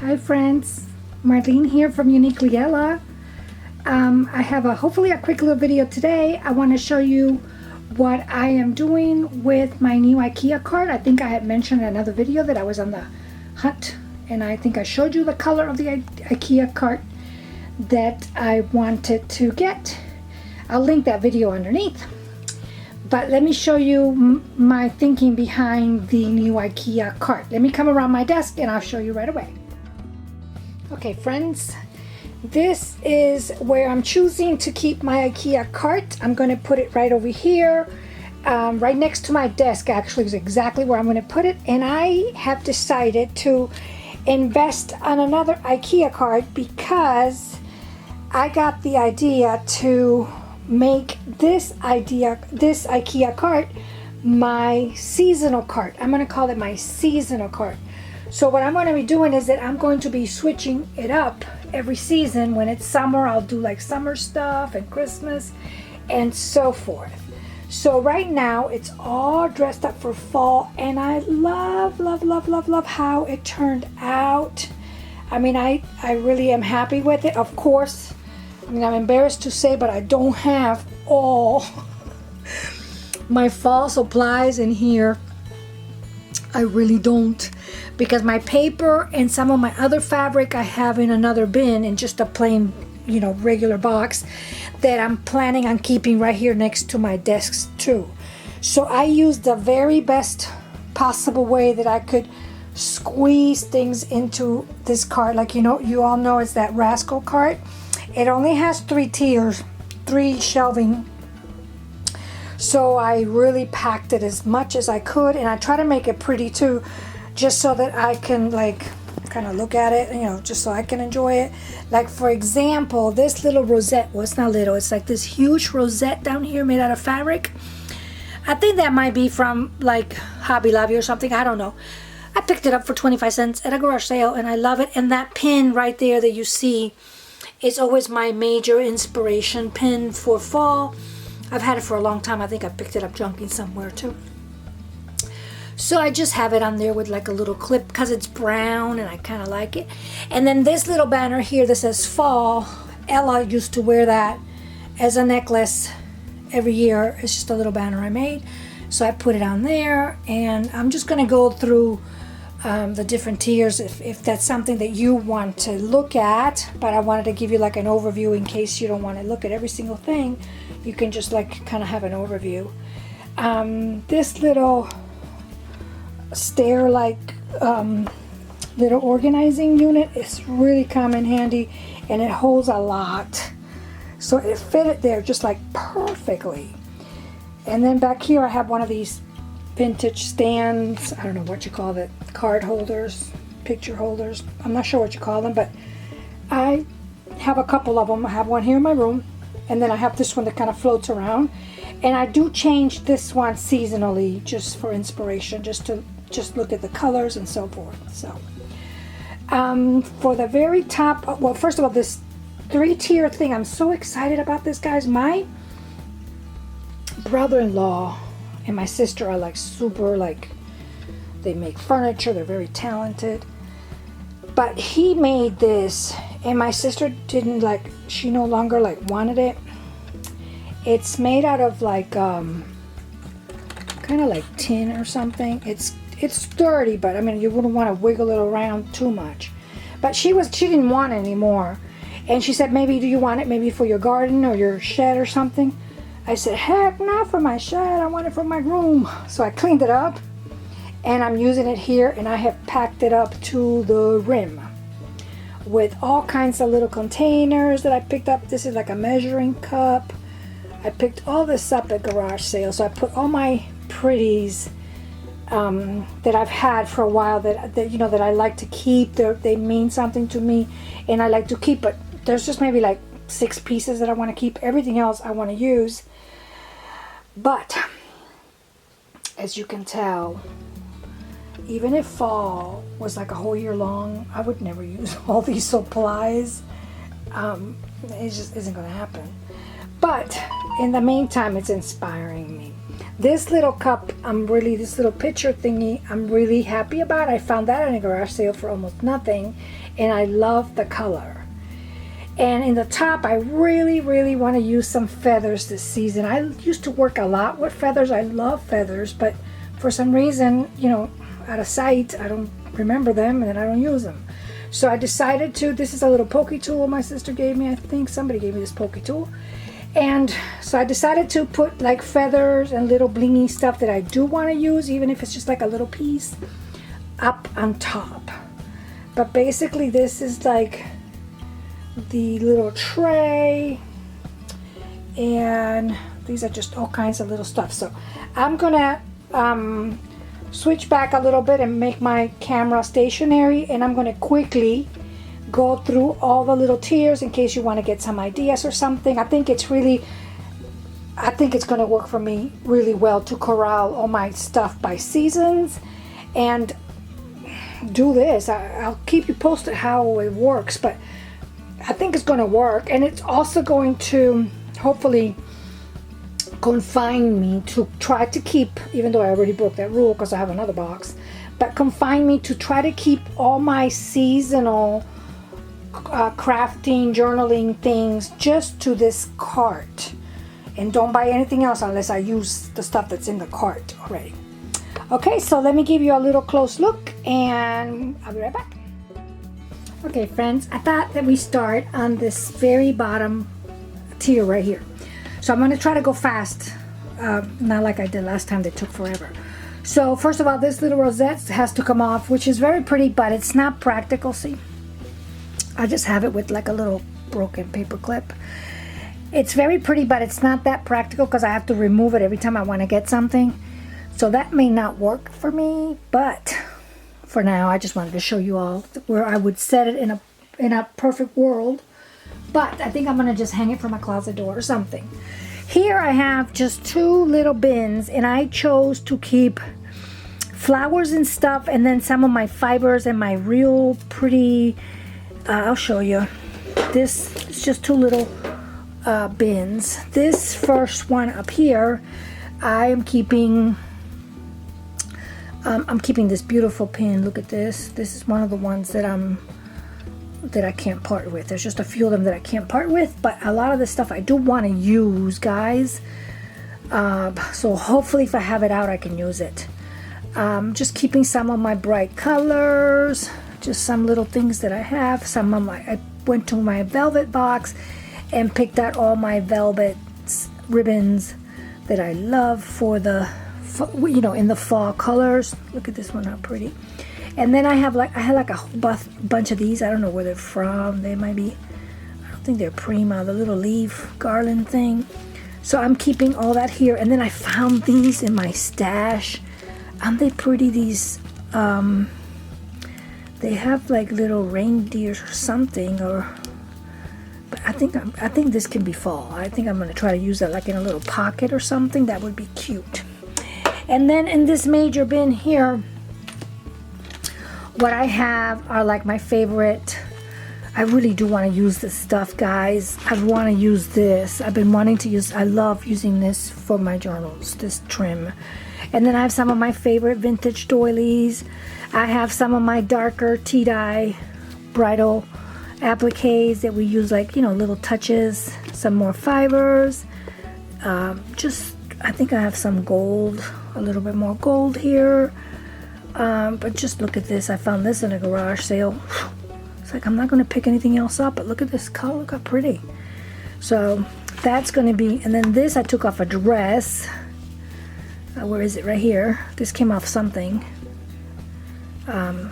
Hi friends, Marlene here from Uniquely Ella. I have hopefully a quick little video today. I want to show you what I am doing with my new IKEA cart. I think I had mentioned in another video that I was on the hunt, and I think I showed you the color of the IKEA cart that I wanted to get. I'll link that video underneath. But let me show you my thinking behind the new IKEA cart. Let me come around my desk and I'll show you right away. Okay friends, this is where I'm choosing to keep my IKEA cart. I'm going to put it right over here, right next to my desk actually is exactly where I'm going to put it. And I have decided to invest on another IKEA cart because I got the idea to make this IKEA cart my seasonal cart. I'm going to call it my seasonal cart. So what I'm going to be doing is that I'm going to be switching it up every season. When it's summer, I'll do like summer stuff and Christmas and so forth. So right now it's all dressed up for fall, and I love how it turned out. I mean, I really am happy with it. Of course, I mean, I'm embarrassed to say, but I don't have all my fall supplies in here. I really don't, because my paper and some of my other fabric I have in another bin, in just a plain, you know, regular box that I'm planning on keeping right here next to my desks too. So I used the very best possible way that I could squeeze things into this cart. Like, you know, you all know it's that Rascal cart. It only has 3 tiers, 3 shelving. So I really packed it as much as I could, and I try to make it pretty too, just so that I can like kind of look at it, you know, just so I can enjoy it. Like for example, this little rosette, well, it's not little, it's like this huge rosette down here made out of fabric. I think that might be from like Hobby Lobby or something, I don't know. I picked it up for 25 cents at a garage sale and I love it. And that pin right there that you see is always my major inspiration pin for fall. I've had it for a long time. I think I picked it up junking somewhere too. So I just have it on there with like a little clip because it's brown and I kind of like it. And then this little banner here that says fall, Ella used to wear that as a necklace every year. It's just a little banner I made. So I put it on there, and I'm just going to go through the different tiers if that's something that you want to look at. But I wanted to give you like an overview in case you don't want to look at every single thing. You can just like kind of have an overview. This little stair like little organizing unit is really come in handy, and it holds a lot. So it fitted there just like perfectly. And then back here I have one of these vintage stands. I don't know what you call it, card holders, picture holders. I'm not sure what you call them, but I have a couple of them. I have one here in my room, and then I have this one that kind of floats around. And I do change this one seasonally just for inspiration, just to look at the colors and so forth. So for the very top, well, first of all, this 3-tier thing, I'm so excited about this, guys. My brother-in-law and my sister are like super, like, they make furniture, they're very talented. But he made this, and my sister didn't like, she no longer like wanted it. It's made out of like kind of like tin or something. It's sturdy, but I mean, you wouldn't want to wiggle it around too much. But she didn't want it anymore, and she said, maybe do you want it maybe for your garden or your shed or something? I said, heck, not for my shed, I want it for my room. So I cleaned it up, and I'm using it here, and I have packed it up to the rim with all kinds of little containers that I picked up. This is like a measuring cup. I picked all this up at garage sale, so I put all my pretties that I've had for a while that you know that I like to keep. They mean something to me, and I like to keep. But there's just maybe like 6 pieces that I want to keep. Everything else I want to use. But as you can tell, even if fall was like a whole year long, I would never use all these supplies. It just isn't going to happen. But in the meantime, it's inspiring me. This little cup, this little picture thingy, I'm really happy about. I found that in a garage sale for almost nothing. and I love the color. And in the top, I really, really want to use some feathers this season. I used to work a lot with feathers. I love feathers, but for some reason, you know, out of sight, I don't remember them, and then I don't use them. So I decided to, this is a little pokey tool my sister gave me. I think somebody gave me this pokey tool. And so I decided to put like feathers and little blingy stuff that I do want to use, even if it's just like a little piece, up on top. But basically this is like the little tray, and these are just all kinds of little stuff. So I'm gonna switch back a little bit and make my camera stationary, and I'm gonna quickly go through all the little tiers in case you want to get some ideas or something. I think it's gonna work for me really well to corral all my stuff by seasons and do this. I'll keep you posted how it works, but I think it's going to work, and it's also going to hopefully confine me to try to keep, even though I already broke that rule because I have another box, but confine me to try to keep all my seasonal crafting, journaling things just to this cart, and don't buy anything else unless I use the stuff that's in the cart already. Okay, so let me give you a little close look, and I'll be right back. Okay friends, I thought that we start on this very bottom tier right here. So I'm going to try to go fast, not like I did last time. They took forever. So first of all, this little rosette has to come off, which is very pretty, but it's not practical. See, I just have it with like a little broken paper clip. It's very pretty, but it's not that practical because I have to remove it every time I want to get something. So that may not work for me, but for now, I just wanted to show you all where I would set it in a perfect world. But I think I'm gonna just hang it from my closet door or something. Here I have just two little bins, and I chose to keep flowers and stuff, and then some of my fibers and my real pretty, I'll show you. This is just two little bins. This first one up here, I am keeping I'm keeping this beautiful pin. Look at this. This is one of the ones that I can't part with. There's just a few of them that I can't part with, but a lot of the stuff I do want to use, guys. So hopefully if I have it out, I can use it. Just keeping some of my bright colors, just some little things that I have. I went to my velvet box and picked out all my velvet ribbons that I love for the, you know, in the fall colors. Look at this one, how pretty. And then I had like a whole bunch of these. I don't know where they're from. They might be, I don't think they're Prima, the little leaf garland thing. So I'm keeping all that here. And then I found these in my stash. Aren't they pretty? These they have like little reindeers or something, but I think this can be fall. I think I'm gonna try to use that like in a little pocket or something. That would be cute. And then in this major bin here, what I have are like my favorite. I really do want to use this stuff, guys. I want to use this. I've been wanting to use, I love using this for my journals, this trim. And then I have some of my favorite vintage doilies. I have some of my darker tea dye bridal appliques that we use, like, you know, little touches, some more fibers. I think I have some gold, a little bit more gold here. But just look at this. I found this in a garage sale. It's like I'm not going to pick anything else up, but look at this color. Look how pretty. So that's going to be, and then this I took off a dress. Where is it? Right here. This came off something.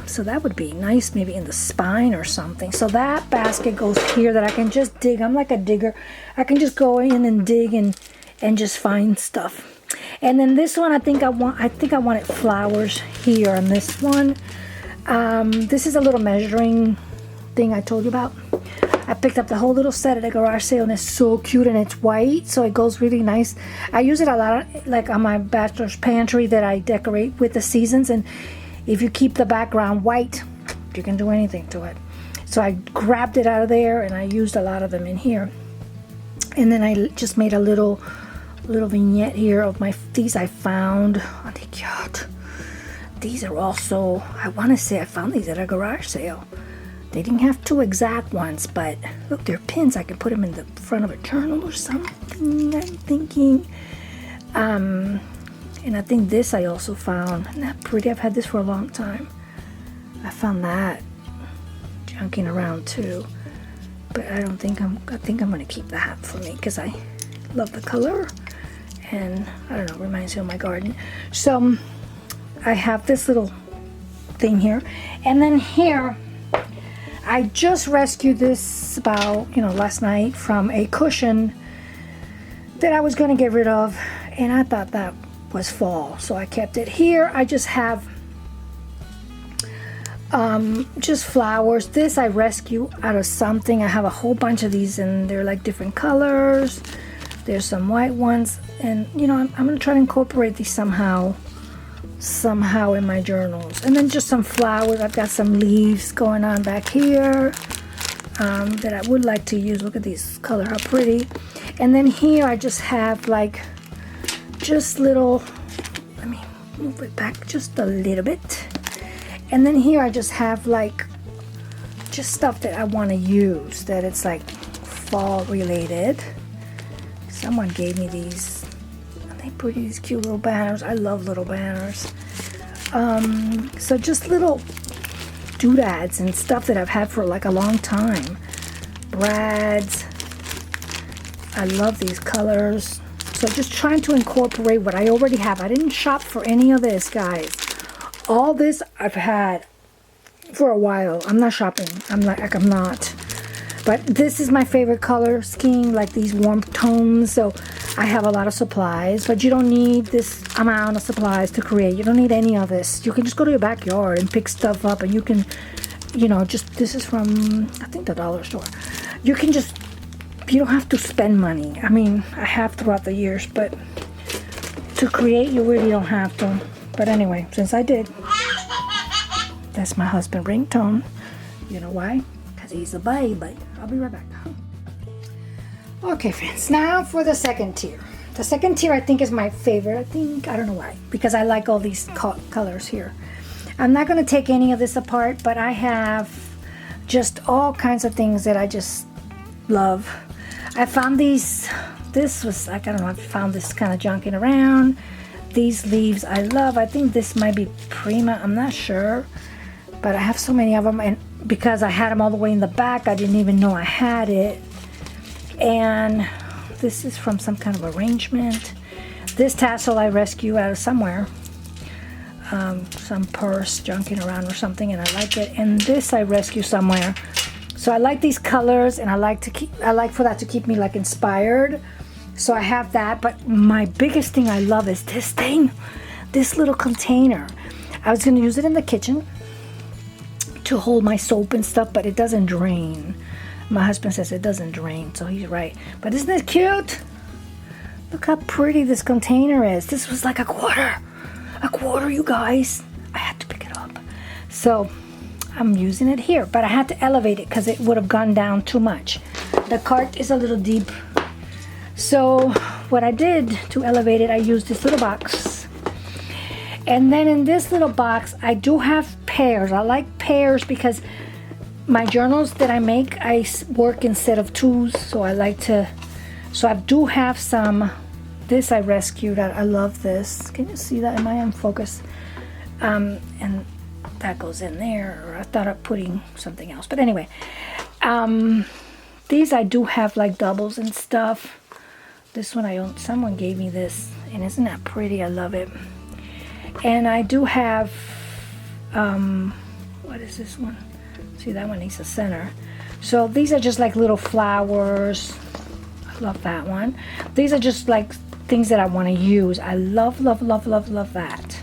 So that would be nice, maybe in the spine or something. So that basket goes here that I can just dig. I'm like a digger. I can just go in and dig and just find stuff. And then this one, I think I wanted flowers here on this one. This is a little measuring thing I told you about. I picked up the whole little set at a garage sale, and it's so cute, and it's white, so it goes really nice. I use it a lot, like on my bachelor's pantry that I decorate with the seasons, and if you keep the background white, you can do anything to it. So I grabbed it out of there, and I used a lot of them in here. And then I just made a little vignette here of these I found. Oh, they're cute. These are also, I want to say I found these at a garage sale. They didn't have two exact ones, but look, they're pins. I could put them in the front of a journal or something, I'm thinking. And I think this I also found. Isn't that pretty? I've had this for a long time. I found that junking around too. But I think I'm gonna keep that for me because I love the color. And I don't know, reminds me of my garden. So I have this little thing here. And then here, I just rescued this about, last night from a cushion that I was going to get rid of, and I thought that was fall, so I kept it here. I just have just flowers. This I rescue out of something. I have a whole bunch of these, and they're like different colors. There's some white ones, and I'm going to try to incorporate these somehow in my journals. And then just some flowers. I've got some leaves going on back here that I would like to use. Look at these color, how pretty. And then here I just have like just little, let me move it back just a little bit. And then here I just have like just stuff that I want to use, that it's like fall related. Someone gave me these. Pretty, these cute little banners. I love little banners. So just little doodads and stuff that I've had for like a long time. Brads. I love these colors. So just trying to incorporate what I already have. I didn't shop for any of this, guys. All this I've had for a while. I'm not shopping. I'm not. But this is my favorite color scheme, like these warm tones. So I have a lot of supplies, but you don't need this amount of supplies to create. You don't need any of this. You can just go to your backyard and pick stuff up, and you can, this is from, I think, the dollar store. You don't have to spend money. I mean, I have throughout the years, but to create, you really don't have to. But anyway, since I did, that's my husband ringtone. You know why? Because he's a baby. I'll be right back. Okay, friends, now for the second tier. The second tier I think is my favorite. I don't know why, because I like all these colors here. I'm not going to take any of this apart, but I have just all kinds of things that I just love. I found these, this was like, I don't know, I found this kind of junking around. These leaves I love. I think this might be Prima, I'm not sure, but I have so many of them, and because I had them all the way in the back, I didn't even know I had it. And this is from some kind of arrangement. This tassel I rescue out of somewhere, some purse junking around or something, and I like it. And this I rescue somewhere. So I like these colors, and I like for that to keep me like inspired. So I have that. But my biggest thing I love is this thing, this little container. I was going to use it in the kitchen to hold my soap and stuff, but it doesn't drain. My husband says it doesn't drain, so he's right. But isn't it cute? Look how pretty this container is. This was like a quarter, you guys. I had to pick it up. So I'm using it here, but I had to elevate it because it would have gone down too much. The cart is a little deep. So what I did to elevate it, I used this little box. And then in this little box, I do have pairs. I like pairs because my journals that I make, I work instead of twos, so I like to, so I do have some, this I rescued, I love this. Can you see that? Am I in focus? And that goes in there, or I thought of putting something else, but anyway. These I do have like doubles and stuff. This one I own, someone gave me this, and isn't that pretty? I love it. And I do have, what is this one? See, that one needs a center. So these are just like little flowers. I love that one. These are just like things that I want to use. I love that.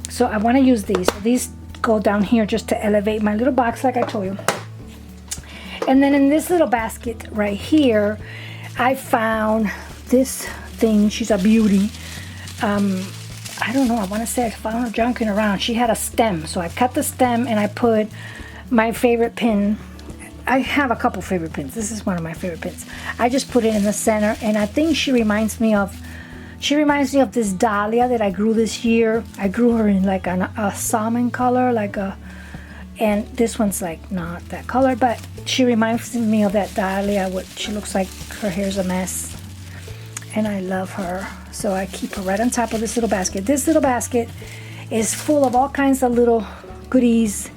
So I want to use these. So these go down here just to elevate my little box, like I told you. And then in this little basket right here, I found this thing. She's a beauty. I don't know, I want to say I found her junking around. She had a stem, so I cut the stem and I put my favorite pin. I have a couple favorite pins. This is one of my favorite pins. I just put it in the center, and I think she reminds me of this dahlia that I grew this year. I grew her in like a salmon color, like a, And this one's like not that color, but she reminds me of that Dahlia. What she looks like, her hair's a mess. And I love her. So I keep her right on top of this little basket. This little basket is full of all kinds of little goodies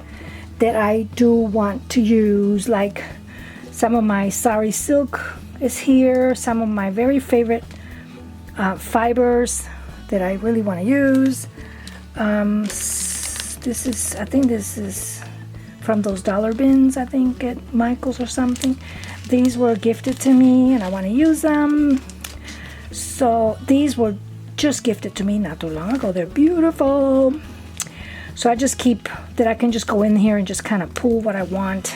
that I do want to use. Like some of my sari silk is here. Some of my very favorite fibers that I really want to use. I think this is from those dollar bins, I think at Michael's or something. These were gifted to me and I want to use them. So these were just gifted to me not too long ago. They're beautiful. So I just keep that. I can just go in here and just kind of pull what I want.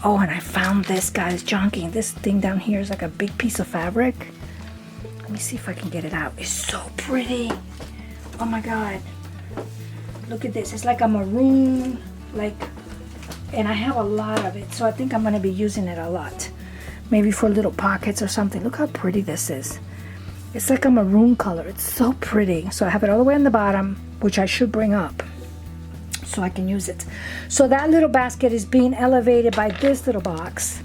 Oh, and I found this, guys, junking. This thing down here is like a big piece of fabric. Let me see if I can get it out. It's so pretty. Oh my God. Look at this. It's like a maroon, and I have a lot of it. So I think I'm going to be using it a lot. Maybe for little pockets or something. Look how pretty this is. It's like a maroon color. It's so pretty. So I have it all the way on the bottom, which I should bring up so I can use it. So that little basket is being elevated by this little box.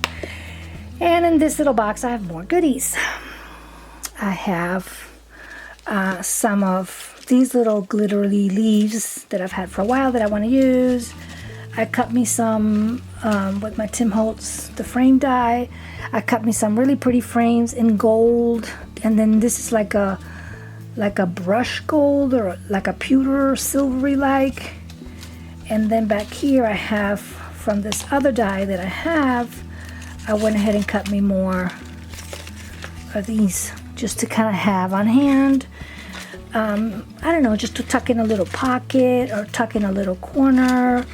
And in this little box, I have more goodies. I have some of these little glittery leaves that I've had for a while that I want to use. I cut me some with my Tim Holtz, the frame die. I cut me some really pretty frames in gold. And then this is like a brush gold or like a pewter silvery like. And then back here I have from this other die that I have, I went ahead and cut me more of these just to kind of have on hand. I don't know, just to tuck in a little pocket or tuck in a little corner,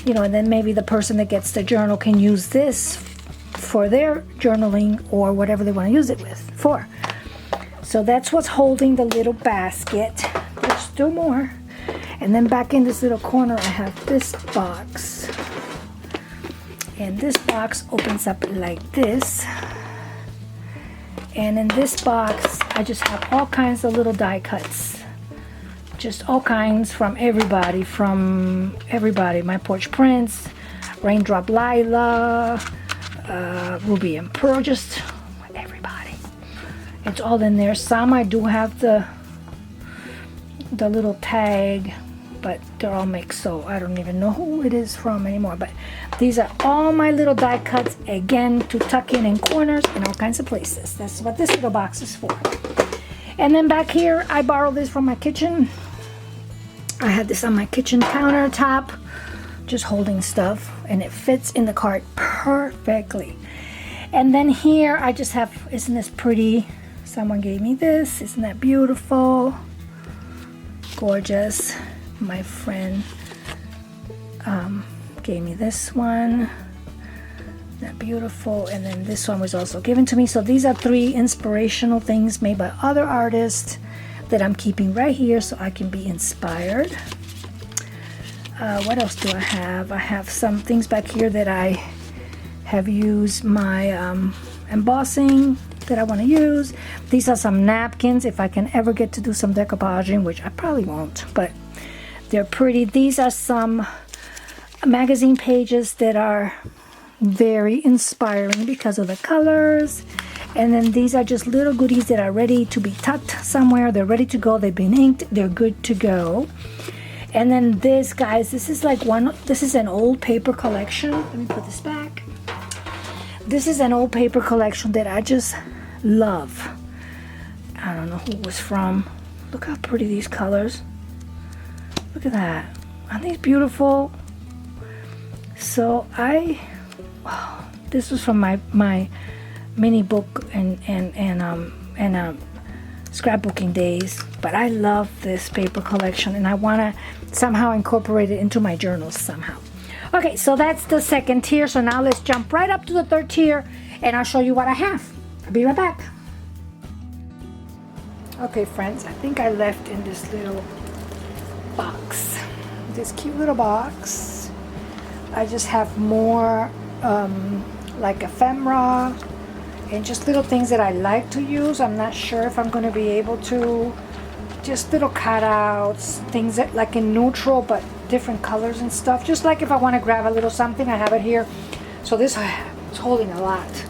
you know, and then maybe the person that gets the journal can use this for their journaling or whatever they want to use it for. So that's what's holding the little basket. There's still more. And then back in this little corner, I have this box. And this box opens up like this. And in this box, I just have all kinds of little die cuts. Just all kinds from everybody. My Porch Prince, Raindrop Lila, Ruby and Pearl, just everybody. It's all in there. Some I do have the little tag, but they're all mixed, so I don't even know who it is from anymore. But these are all my little die cuts, again, to tuck in corners and all kinds of places. That's what this little box is for. And then back here, I borrowed this from my kitchen. I had this on my kitchen countertop, just holding stuff, and it fits in the cart perfectly. And then here, I just have, isn't this pretty? Someone gave me this. Isn't that beautiful? Gorgeous. My friend gave me this one. That beautiful. And then this one was also given to me. So these are 3 inspirational things made by other artists that I'm keeping right here so I can be inspired. What else do I have? I have some things back here that I have used my embossing that I want to use. These are some napkins if I can ever get to do some decoupaging, which I probably won't, but they're pretty. These are some magazine pages that are very inspiring because of the colors. And then these are just little goodies that are ready to be tucked somewhere. They're ready to go. They've been inked. They're good to go. And then this, guys, this is an old paper collection. Let me put this back. This is an old paper collection that I just love. I don't know who it was from. Look how pretty these colors. Look at that. Aren't these beautiful? So this was from my mini book and scrapbooking days. But I love this paper collection and I want to somehow incorporate it into my journals somehow. Okay, so that's the second tier. So now let's jump right up to the third tier and I'll show you what I have. I'll be right back. Okay, friends, I think I left in this little box. This cute little box. I just have more like ephemera and just little things that I like to use. I'm not sure if I'm going to be able to. Just little cutouts, things that like in neutral, but different colors and stuff. Just like if I want to grab a little something, I have it here. So this is holding a lot.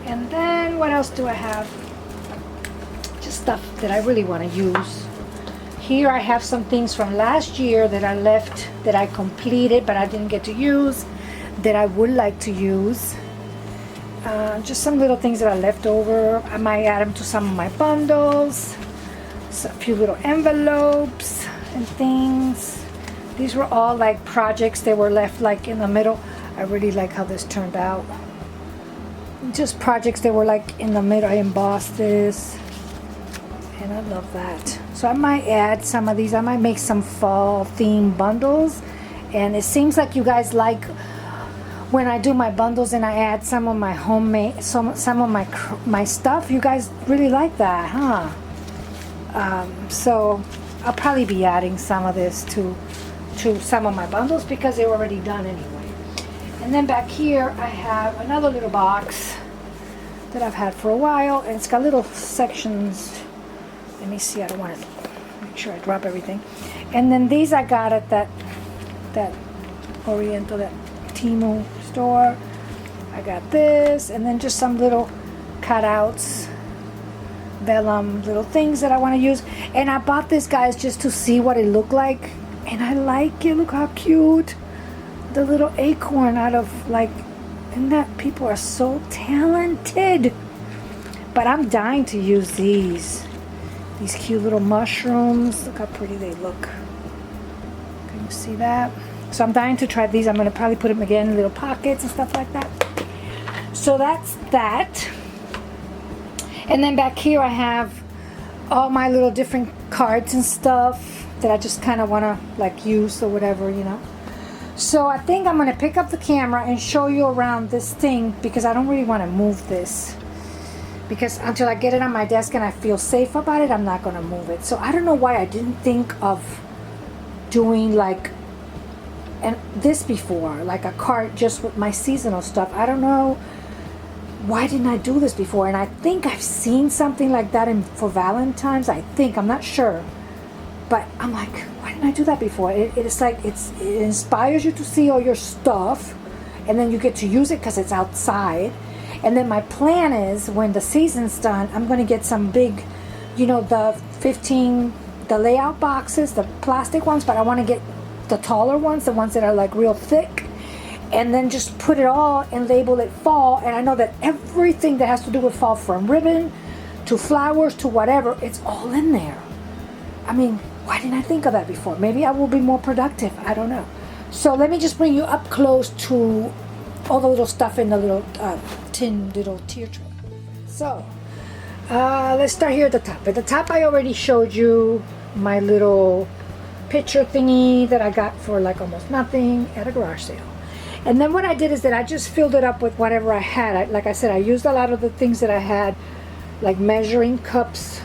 And then what else do I have? Just stuff that I really want to use. Here I have some things from last year that I left, that I completed but I didn't get to use, that I would like to use. Just some little things that I left over. I might add them to some of my bundles. So a few little envelopes and things. These were all like projects that were left like in the middle. I really like how this turned out. Just projects that were like in the middle. I embossed this and I love that. So I might add some of these. I might make some fall theme bundles. And it seems like you guys like when I do my bundles and I add some of my homemade, some of my stuff. You guys really like that, huh? So I'll probably be adding some of this to some of my bundles because they're already done anyway. And then back here I have another little box that I've had for a while, and it's got little sections. Let me see, I don't want to make sure I drop everything. And then these I got at that Oriental, that Temu store. I got this, and then just some little cutouts, vellum little things that I want to use. And I bought this, guys, just to see what it looked like, and I like it. Look how cute, the little acorn out of, like, and that people are so talented. But I'm dying to use these cute little mushrooms. Look how pretty they look. Can you see that? So I'm dying to try these. I'm going to probably put them again in little pockets and stuff like that. So that's that. And then back here I have all my little different cards and stuff that I just kind of want to like use or whatever, you know. So I think I'm going to pick up the camera and show you around this thing because I don't really want to move this. Because until I get it on my desk and I feel safe about it, I'm not going to move it. So I don't know why I didn't think of doing like this before, like a cart just with my seasonal stuff. I don't know why didn't I do this before. And I think I've seen something like that for Valentine's. I think, I'm not sure, but I'm like, why didn't I do that before? It's like it inspires you to see all your stuff, and then you get to use it because it's outside. And then my plan is when the season's done, I'm going to get some big, you know, the layout boxes, the plastic ones, but I want to get the taller ones, the ones that are like real thick, and then just put it all and label it fall. And I know that everything that has to do with fall, from ribbon to flowers to whatever, it's all in there. I mean, why didn't I think of that before? Maybe I will be more productive. I don't know. So let me just bring you up close to all the little stuff in the little tin little tier tray. So let's start here at the top. At the top I already showed you my little picture thingy that I got for like almost nothing at a garage sale. And then what I did is that I just filled it up with whatever I had. Like I said, I used a lot of the things that I had, like measuring cups.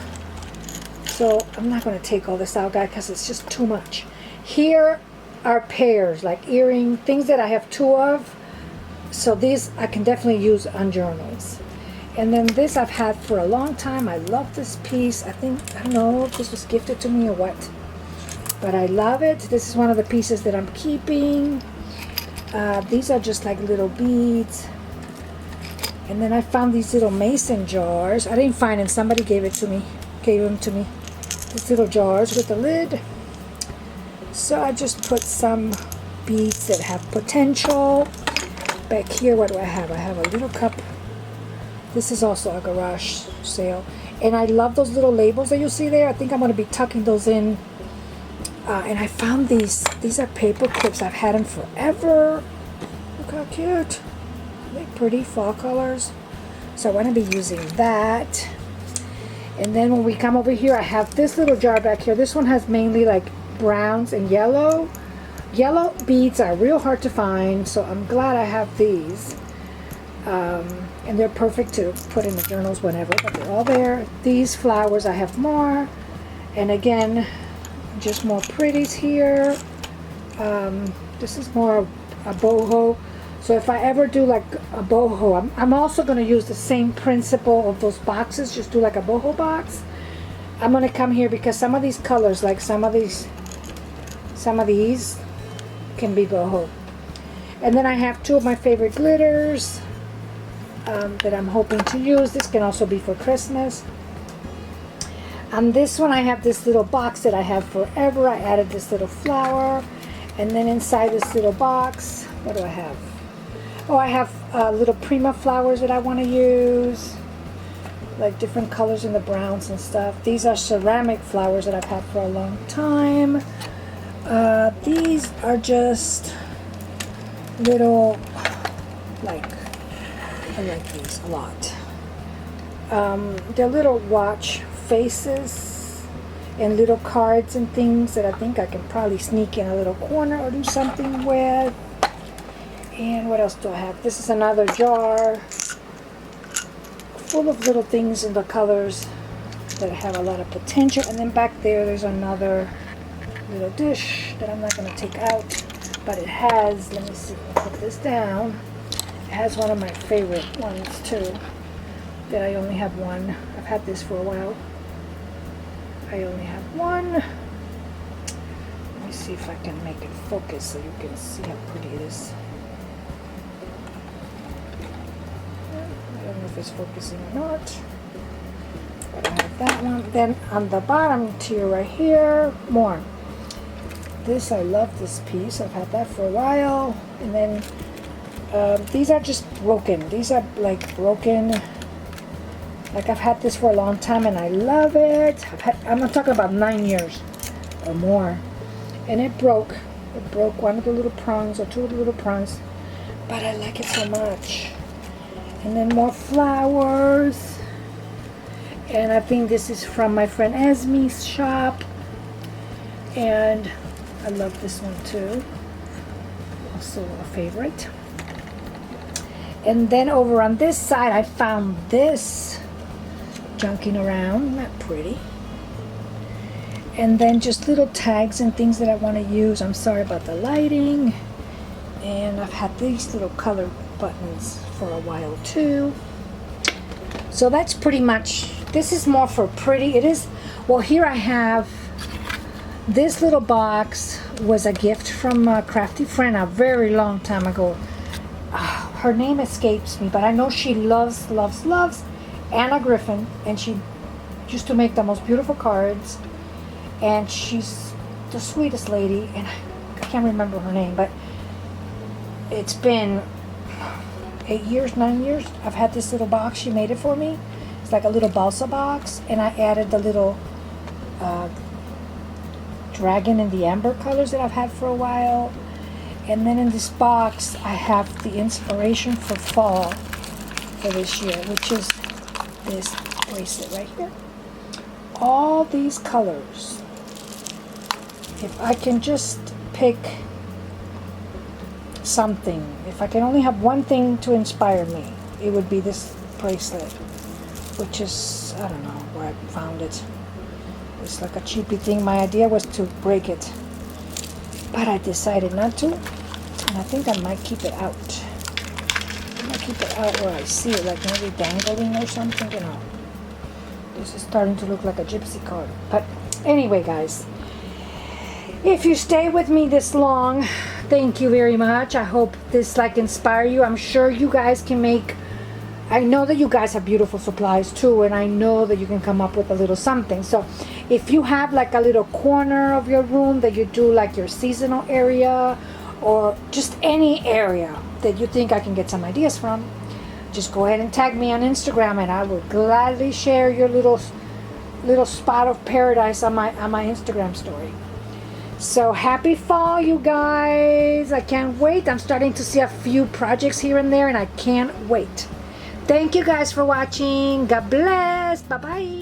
So I'm not going to take all this out, guys, because it's just too much. Here are pears, like earring, things that I have two of. So these I can definitely use on journals. And then this I've had for a long time. I love this piece. I don't know if this was gifted to me or what, but I love it. This is one of the pieces that I'm keeping. These are just like little beads. And then I found these little mason jars. I didn't find them. Somebody gave them to me. These little jars with a lid. So I just put some beads that have potential. Back here, what do I have? I have a little cup. This is also a garage sale. And I love those little labels that you see there. I think I'm going to be tucking those in. And I found these. These are paper clips. I've had them forever. Look how cute. They're pretty fall colors. So I want to be using that. And then when we come over here, I have this little jar back here. This one has mainly like browns and yellow. Yellow beads are real hard to find, so I'm glad I have these. And they're perfect to put in the journals whenever, but they're all there. These flowers, I have more. And again, just more pretties here. This is more a boho. So if I ever do like a boho, I'm also going to use the same principle of those boxes, just do like a boho box. I'm going to come here because some of these colors, like some of these Some of these can be boho. And then I have two of my favorite glitters that I'm hoping to use. This can also be for Christmas. On this one, I have this little box that I have forever. I added this little flower. And then inside this little box, what do I have? Oh, I have little Prima flowers that I want to use. Like different colors in the browns and stuff. These are ceramic flowers that I've had for a long time. These are just little, like, I like these a lot. They're little watch faces and little cards and things that I think I can probably sneak in a little corner or do something with. And what else do I have? This is another jar full of little things in the colors that have a lot of potential. And then back there's another little dish that I'm not going to take out, but it has, let me see, I'll put this down. It has one of my favorite ones too, that I only have one. I've had this for a while. I only have one. Let me see if I can make it focus so you can see how pretty it is. I don't know if it's focusing or not. But I have that one. Then on the bottom tier right here, more. This, I love this piece. I've had that for a while. And then these are just broken. These are like broken. Like I've had this for a long time and I love it. I'm not talking about 9 years or more. And it broke. It broke one of the little prongs or two of the little prongs. But I like it so much. And then more flowers. And I think this is from my friend Esme's shop. And I love this one too. Also a favorite. And then over on this side, I found this junking around. Isn't that pretty? And then just little tags and things that I want to use. I'm sorry about the lighting. And I've had these little color buttons for a while too. So that's pretty much, this is more for pretty. It is, well, here I have, this little box was a gift from a crafty friend a very long time ago. Her name escapes me, but I know she loves Anna Griffin, and she used to make the most beautiful cards, and she's the sweetest lady, and I can't remember her name, but it's been 8 years, 9 years. I've had this little box. She made it for me. It's like a little balsa box, and I added the little dragon and the amber colors that I've had for a while. And then in this box, I have the inspiration for fall for this year, which is this bracelet right here. All these colors. If I can just pick something, if I can only have one thing to inspire me, it would be this bracelet, which is, I don't know where I found it. It's like a cheapy thing. My idea was to break it, but I decided not to, and I think I might keep it out. I might keep it out where I see it, like maybe dangling or something, you know. This is starting to look like a gypsy card. But anyway, guys, if you stay with me this long, thank you very much. I hope this like inspire you. I'm sure you guys can make, I know that you guys have beautiful supplies too, and I know that you can come up with a little something. So if you have like a little corner of your room that you do like your seasonal area, or just any area that you think I can get some ideas from, just go ahead and tag me on Instagram, and I will gladly share your little spot of paradise on my Instagram story. So happy fall, you guys. I can't wait. I'm starting to see a few projects here and there, and I can't wait. Thank you guys for watching. God bless. Bye-bye.